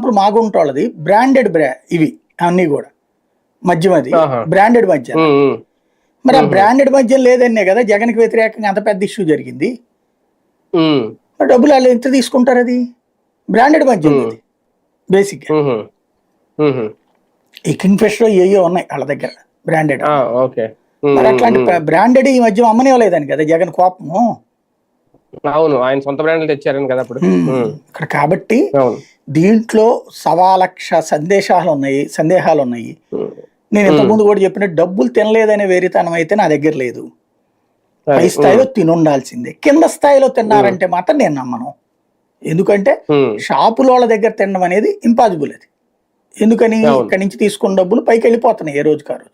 Example Magunta వాళ్ళది branded ఇవి అన్నీ కూడా మద్యం, అది బ్రాండెడ్ మద్యం. మరి ఆ బ్రాండెడ్ మద్యం లేదనే కదా జగన్కి వ్యతిరేకంగా అంత పెద్ద ఇష్యూ జరిగింది. డబ్బులు వాళ్ళు ఎంత తీసుకుంటారు? అది బ్రాండెడ్ మద్యం అది బేసిక్. ఈ కింగ్ ఫిషర్ ఏయో ఉన్నాయి వాళ్ళ దగ్గర బ్రాండెడ్. మరి అట్లాంటి బ్రాండెడ్ ఈ మధ్య అమ్మనివ్వలేదని కదా జగన్ కోపము. అవును, ఆయన సొంత బ్రాండ్లు తెచ్చారని కదా అప్పుడు ఇక్కడ. కాబట్టి దీంట్లో 1,00,000 సందేహాలు ఉన్నాయి. నేను ఇంతకుముందు కూడా చెప్పినట్టు డబ్బులు తినలేదనే వేరితనం అయితే నా దగ్గర లేదు. పై స్థాయిలో తినుండాల్సిందే, కింద స్థాయిలో తిన్నారంటే మాత్రం నేను నమ్మను. ఎందుకంటే షాపుల వాళ్ళ దగ్గర తినడం అనేది ఇంపాసిబుల్. అది ఎందుకని? ఇక్కడి నుంచి తీసుకున్న డబ్బులు పైకి వెళ్ళిపోతున్నాయి ఏ రోజు కారు.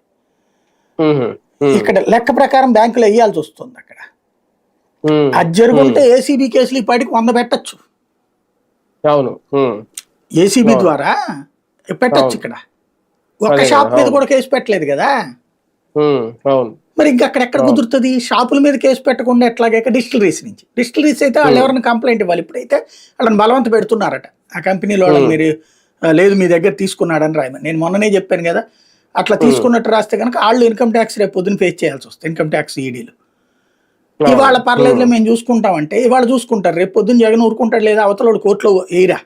ఇక్కడ లెక్క ప్రకారం బ్యాంకులు వేయాల్సి వస్తుంది. అక్కడ అది జరుగుంటే ఏసీబీ కేసులు ఇప్పటికి 100 పెట్టచ్చు. ఏసీబీ ద్వారా పెట్టచ్చు. ఇక్కడ ఒక్క షాప్ మీద కూడా కేసు పెట్టలేదు కదా. మరి ఇంకా అక్కడెక్కడ కుదురుతుంది? షాపుల మీద కేసు పెట్టకుండా ఎట్లాగే డిస్టిలరీస్ నుంచి. డిస్టిలరీస్ అయితే వాళ్ళు ఎవరైనా కంప్లైంట్ ఇవ్వాలి. ఇప్పుడైతే వాళ్ళని బలవంత పెడుతున్నారట ఆ కంపెనీలో. వాళ్ళని మీరు లేదు మీ దగ్గర తీసుకున్నాడని రాయమని. నేను మొన్ననే చెప్పాను కదా, అట్లా తీసుకున్నట్టు రాస్తే కనుక వాళ్ళు ఇన్కమ్ ట్యాక్స్ రేపు పొద్దున ఫేస్ చేయాల్సి వస్తుంది. ఇన్కమ్ ట్యాక్స్ ఈడీలు ఇవాళ పర్లేదులే మేము చూసుకుంటామంటే ఇవాళ చూసుకుంటారు, రేపు పొద్దున్న జగన్ ఊరుకుంటాడు లేదా అవతల కోర్టులో వేయరా.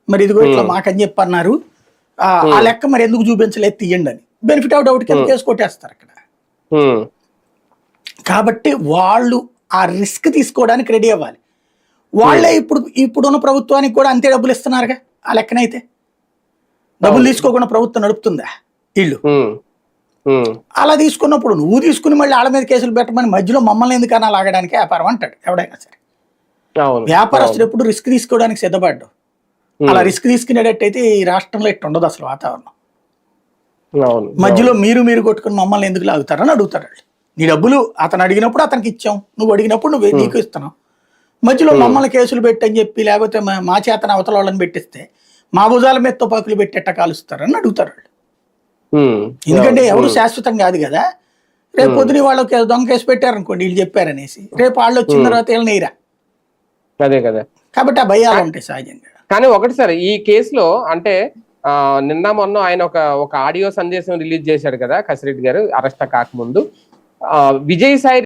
మరి ఇదిగో ఇట్లా మాకని చెప్పన్నారు, ఆ లెక్క మరి ఎందుకు చూపించలేదు తీయండి అని బెనిఫిట్ ఆఫ్ డౌట్ కింద కేసు కొట్టేస్తారు అక్కడ. కాబట్టి వాళ్ళు ఆ రిస్క్ తీసుకోవడానికి రెడీ అవ్వాలి. వాళ్ళే ఇప్పుడున్న ప్రభుత్వానికి కూడా అంతే డబ్బులు ఇస్తున్నారుగా. ఆ లెక్కనైతే డబ్బులు తీసుకోకుండా ప్రభుత్వం నడుపుతుందా? వీళ్ళు అలా తీసుకున్నప్పుడు నువ్వు తీసుకుని మళ్ళీ వాళ్ళ మీద కేసులు పెట్టమని మధ్యలో మమ్మల్ని ఎందుకన్నా లాగడానికి వ్యాపారం అంటాడు ఎవడైనా సరే. వ్యాపారస్తుడు ఎప్పుడు రిస్క్ తీసుకోవడానికి సిద్ధపడ్డావు. అలా రిస్క్ తీసుకునేటట్టయితే ఈ రాష్ట్రంలో ఇట్టు ఉండదు అసలు వాతావరణం. మధ్యలో మీరు కొట్టుకుని మమ్మల్ని ఎందుకు లాగుతారని అడుగుతాడు. నీ డబ్బులు అతను అడిగినప్పుడు అతనికి ఇచ్చాం, నువ్వు అడిగినప్పుడు నువ్వు నీకు ఇస్తున్నావు. మధ్యలో మమ్మల్ని కేసులు పెట్టని చెప్పి లేకపోతే మా చేతన అవతల వాళ్ళని పెట్టిస్తే మా భుజాల మీద తుపాకులు పెట్టేట కాలుస్తారని అడుగుతారు వాళ్ళు. ఎందుకంటే ఎవరు శాశ్వతం కాదు కదా. రేపు పొద్దున వాళ్ళకి దొంగ కేసు పెట్టారనుకోండి వీళ్ళు చెప్పారనేసి, రేపు వాళ్ళు వచ్చిన తర్వాత వీళ్ళు నెయ్యరా. అదే కదా. కాబట్టి ఆ భయాలు ఉంటాయి సహజంగా. కానీ ఒకటి సార్, ఈ కేసులో అంటే నిన్న మొన్న ఆయన ఒక ఆడియో సందేశం రిలీజ్ చేశాడు కదా కసిరెడ్డి గారు అరెస్ట్ కాకముందు. విజయసాయి